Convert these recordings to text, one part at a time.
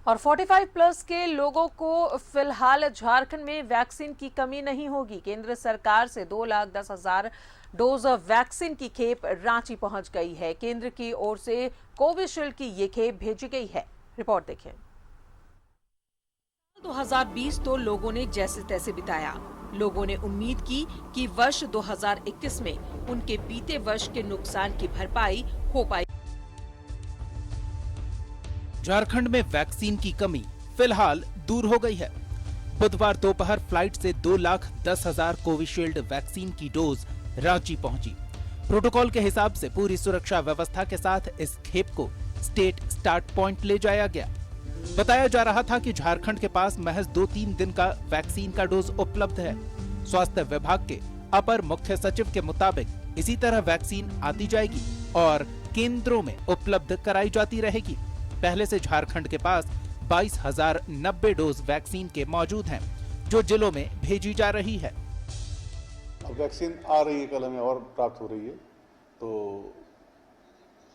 और 45 प्लस के लोगों को फिलहाल झारखंड में वैक्सीन की कमी नहीं होगी। केंद्र सरकार से 2,10,000 डोज वैक्सीन की खेप रांची पहुंच गई है। केंद्र की ओर से कोविशील्ड की ये खेप भेजी गई है। रिपोर्ट देखें। 2020 तो लोगों ने जैसे तैसे बिताया। लोगों ने उम्मीद की कि वर्ष 2021 में उनके बीते वर्ष के नुकसान की भरपाई हो पाएगी। झारखंड में वैक्सीन की कमी फिलहाल दूर हो गई है। बुधवार दोपहर फ्लाइट से 2,10,000 कोविशील्ड वैक्सीन की डोज रांची पहुंची। प्रोटोकॉल के हिसाब से पूरी सुरक्षा व्यवस्था के साथ इस खेप को स्टेट स्टार्ट पॉइंट ले जाया गया। बताया जा रहा था कि झारखंड के पास महज 2-3 दिन का वैक्सीन का डोज उपलब्ध है। स्वास्थ्य विभाग के अपर मुख्य सचिव के मुताबिक इसी तरह वैक्सीन आती जाएगी और केंद्रों में उपलब्ध कराई जाती रहेगी। पहले से झारखंड के पास 22,090 डोज वैक्सीन के मौजूद हैं, जो जिलों में भेजी जा रही है। अब वैक्सीन आ रही है, कल हमें और प्राप्त हो रही है, तो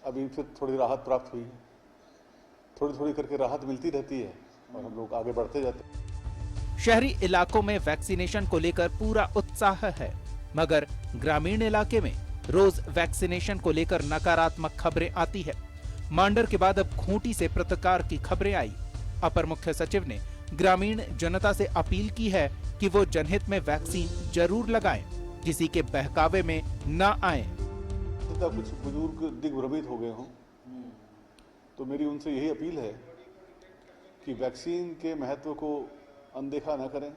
अभी फिर थोड़ी राहत प्राप्त हुई है। थोड़ी थोड़ी करके राहत मिलती रहती है और हम लोग आगे बढ़ते जाते हैं। शहरी इलाकों में वैक्सीनेशन को लेकर पूरा उत्साह है, मगर ग्रामीण इलाके में रोज वैक्सीनेशन को लेकर नकारात्मक खबरें आती है। मांडर के बाद अब खूंटी से प्रतिकार की खबरें आई। अपर मुख्य सचिव ने ग्रामीण जनता से अपील की है कि वो जनहित में वैक्सीन जरूर लगाएं, किसी के बहकावे में न आए। कुछ बुजुर्ग दिग्भ्रमित हो गए हों, तो मेरी उनसे यही अपील है कि वैक्सीन के महत्व को अनदेखा न करें।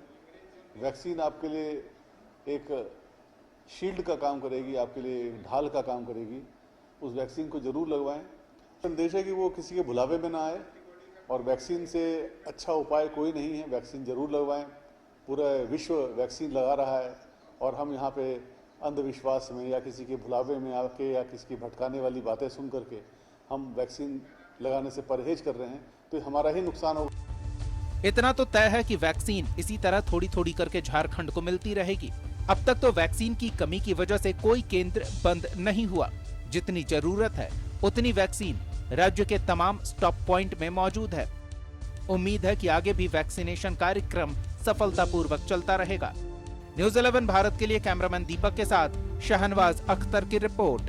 वैक्सीन आपके लिए एक शील्ड का काम करेगी, आपके लिए एक ढाल का काम करेगी। उस वैक्सीन को जरूर लगवाएं। संदेश है कि वो किसी के भुलावे में ना आए और वैक्सीन से अच्छा उपाय कोई नहीं है। वैक्सीन जरूर लगवाएं। पूरा विश्व वैक्सीन लगा रहा है और हम यहाँ पे अंधविश्वास में या किसी के भुलावे में आके या किसी की भटकाने वाली बातें सुन करके हम वैक्सीन लगाने से परहेज कर रहे हैं, तो हमारा ही नुकसान होगा। इतना तो तय है कि वैक्सीन इसी तरह थोड़ी थोड़ी करके झारखंड को मिलती रहेगी। अब तक तो वैक्सीन की कमी की वजह से कोई केंद्र बंद नहीं हुआ। जितनी जरूरत है उतनी वैक्सीन राज्य के तमाम स्टॉप पॉइंट में मौजूद है। उम्मीद है कि आगे भी वैक्सीनेशन कार्यक्रम सफलतापूर्वक चलता रहेगा। न्यूज़ 11 भारत के लिए कैमरामैन दीपक के साथ शहनवाज अख्तर की रिपोर्ट।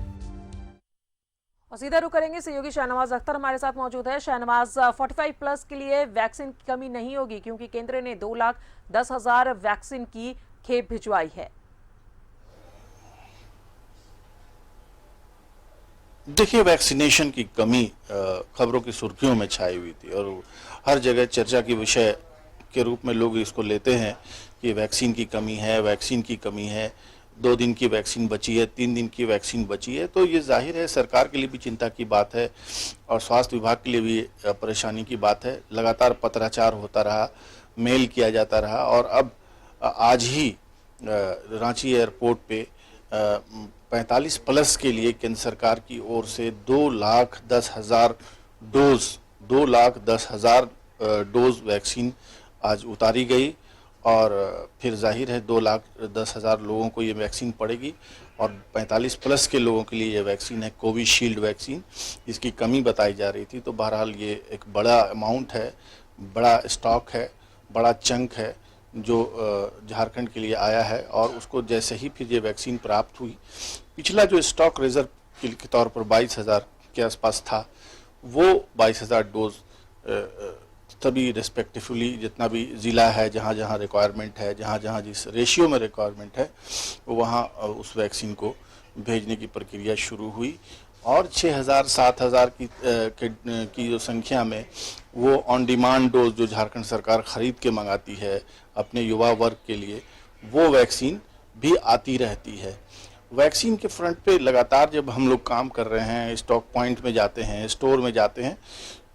और सीधा रुख करेंगे सहयोगी शहनवाज अख्तर हमारे साथ मौजूद है। शहनवाज, 45 प्लस के लिए वैक्सीन की कमी नहीं होगी क्योंकि केंद्र ने 2,10,000 वैक्सीन की खेप भिजवाई है। देखिए, वैक्सीनेशन की कमी खबरों की सुर्खियों में छाई हुई थी और हर जगह चर्चा की विषय के रूप में लोग इसको लेते हैं कि वैक्सीन की कमी है, वैक्सीन की कमी है। 2 दिन की वैक्सीन बची है, 3 दिन की वैक्सीन बची है, तो ये जाहिर है सरकार के लिए भी चिंता की बात है और स्वास्थ्य विभाग के लिए भी परेशानी की बात है। लगातार पत्राचार होता रहा, मेल किया जाता रहा और अब आज ही रांची एयरपोर्ट पे 45 प्लस के लिए केंद्र सरकार की ओर से 2,10,000 डोज वैक्सीन आज उतारी गई और फिर जाहिर है 2,10,000 लोगों को ये वैक्सीन पड़ेगी और 45 प्लस के लोगों के लिए ये वैक्सीन है कोविशील्ड वैक्सीन, जिसकी कमी बताई जा रही थी। तो बहरहाल ये एक बड़ा अमाउंट है, बड़ा स्टॉक है, बड़ा चंक है जो झारखंड के लिए आया है और उसको जैसे ही फिर ये वैक्सीन प्राप्त हुई, पिछला जो स्टॉक रिजर्व के तौर पर 22,000 के आसपास था, वो 22,000 डोज तभी रिस्पेक्टिवली जितना भी ज़िला है, जहाँ जहाँ रिक्वायरमेंट है, जहाँ जहाँ जिस रेशियो में रिक्वायरमेंट है, वहाँ उस वैक्सीन को भेजने की प्रक्रिया शुरू हुई और 6,000-7,000 की जो संख्या में वो ऑन डिमांड डोज जो झारखंड सरकार खरीद के मंगाती है अपने युवा वर्ग के लिए, वो वैक्सीन भी आती रहती है। वैक्सीन के फ्रंट पे लगातार जब हम लोग काम कर रहे हैं, स्टॉक पॉइंट में जाते हैं, स्टोर में जाते हैं,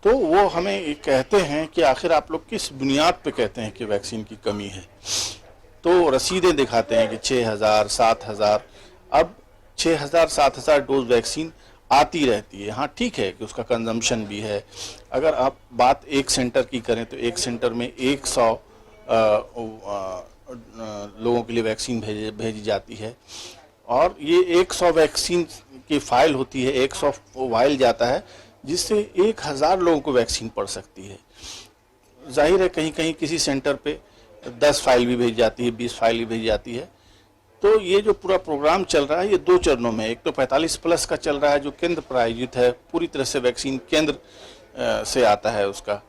तो वो हमें कहते हैं कि आखिर आप लोग किस बुनियाद पे कहते हैं कि वैक्सीन की कमी है। तो रसीदें दिखाते हैं कि 6,000, 7,000, अब 6,000, 7,000 डोज वैक्सीन आती रहती है। हाँ, ठीक है कि उसका कंजम्पशन भी है। अगर आप बात एक सेंटर की करें तो एक सेंटर में 100 लोगों के लिए वैक्सीन भेजी जाती है और ये 100 वैक्सीन की फाइल होती है, 100 वाइल जाता है, जिससे 1,000 लोगों को वैक्सीन पड़ सकती है। जाहिर है कहीं कहीं किसी सेंटर पे 10 फाइल भी भेजी जाती है, 20 फाइल भी भेजी जाती है। तो ये जो पूरा प्रोग्राम चल रहा है ये 2 चरणों में, एक तो 45 प्लस का चल रहा है जो केंद्र प्रायोजित है, पूरी तरह से वैक्सीन केंद्र से आता है उसका।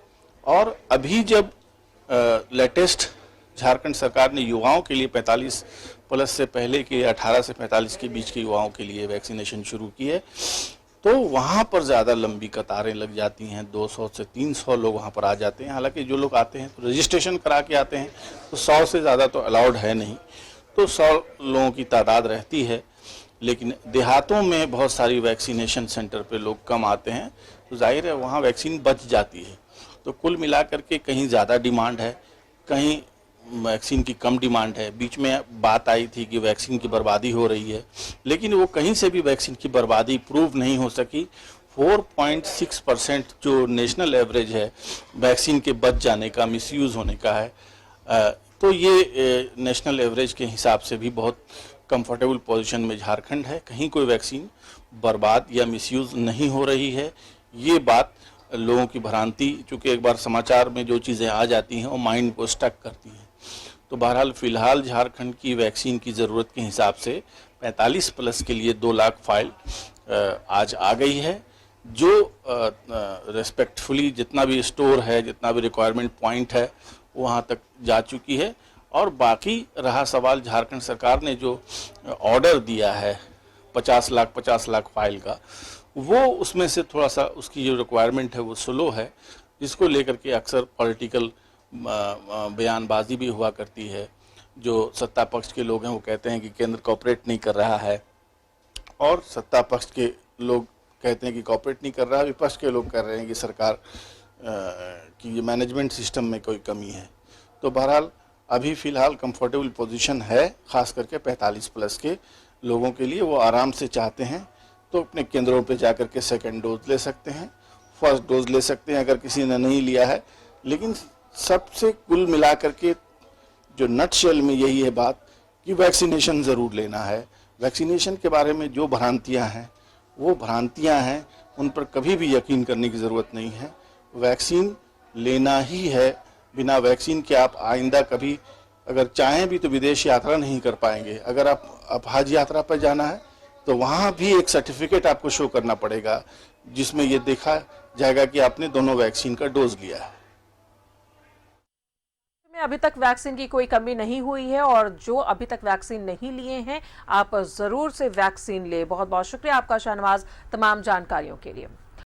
और अभी जब लेटेस्ट झारखंड सरकार ने युवाओं के लिए 45 प्लस से पहले के 18 से 45 के बीच के युवाओं के लिए वैक्सीनेशन शुरू की है, तो वहाँ पर ज़्यादा लंबी कतारें लग जाती हैं, 200 से 300 लोग वहाँ पर आ जाते हैं। हालांकि जो लोग आते हैं तो रजिस्ट्रेशन करा के आते हैं, तो 100 से ज़्यादा तो अलाउड है नहीं, तो 100 लोगों की तादाद रहती है। लेकिन देहातों में बहुत सारी वैक्सीनेशन सेंटर पे लोग कम आते हैं, तो जाहिर है वहाँ वैक्सीन बच जाती है। तो कुल मिलाकर के कहीं ज़्यादा डिमांड है, कहीं वैक्सीन की कम डिमांड है। बीच में बात आई थी कि वैक्सीन की बर्बादी हो रही है, लेकिन वो कहीं से भी वैक्सीन की बर्बादी प्रूव नहीं हो सकी। 4.6% जो नेशनल एवरेज है वैक्सीन के बच जाने का, मिसयूज़ होने का है, तो ये नेशनल एवरेज के हिसाब से भी बहुत कंफर्टेबल पोजीशन में झारखंड है। कहीं कोई वैक्सीन बर्बाद या मिसयूज़ नहीं हो रही है। ये बात लोगों की भ्रांति, चूँकि एक बार समाचार में जो चीज़ें आ जाती हैं वो माइंड को स्टक करती हैं। तो बहरहाल फ़िलहाल झारखंड की वैक्सीन की ज़रूरत के हिसाब से 45 प्लस के लिए 2 लाख फाइल आज आ गई है, जो रेस्पेक्टफुली जितना भी स्टोर है, जितना भी रिक्वायरमेंट पॉइंट है, वहाँ तक जा चुकी है। और बाकी रहा सवाल झारखंड सरकार ने जो ऑर्डर दिया है 50 लाख फाइल का, वो उसमें से थोड़ा सा उसकी जो रिक्वायरमेंट है वो स्लो है, जिसको लेकर के अक्सर पॉलिटिकल बयानबाजी भी हुआ करती है। जो सत्ता पक्ष के लोग हैं वो कहते हैं कि केंद्र कोऑपरेट नहीं कर रहा है, और सत्ता पक्ष के लोग कहते हैं कि कोऑपरेट नहीं कर रहा है, विपक्ष के लोग कह रहे हैं कि सरकार की ये मैनेजमेंट सिस्टम में कोई कमी है। तो बहरहाल अभी फ़िलहाल कंफर्टेबल पोजीशन है, ख़ास करके 45 प्लस के लोगों के लिए। वो आराम से चाहते हैं तो अपने केंद्रों पे जाकर के सेकेंड डोज ले सकते हैं, फर्स्ट डोज ले सकते हैं अगर किसी ने नहीं लिया है। लेकिन सबसे कुल मिलाकर के जो नटशेल में यही है बात कि वैक्सीनेशन ज़रूर लेना है। वैक्सीनेशन के बारे में जो भ्रांतियां हैं वो भ्रांतियां हैं, उन पर कभी भी यकीन करने की ज़रूरत नहीं है। वैक्सीन लेना ही है, बिना वैक्सीन के आप आइंदा कभी अगर चाहें भी तो विदेश यात्रा नहीं कर पाएंगे। अगर आप हज यात्रा पर जाना है तो वहाँ भी एक सर्टिफिकेट आपको शो करना पड़ेगा, जिसमें ये देखा जाएगा कि आपने दोनों वैक्सीन का डोज लिया है। में अभी तक वैक्सीन की कोई कमी नहीं हुई है, और जो अभी तक वैक्सीन नहीं लिए हैं आप जरूर से वैक्सीन ले। बहुत बहुत शुक्रिया आपका शाहनवाज तमाम जानकारियों के लिए।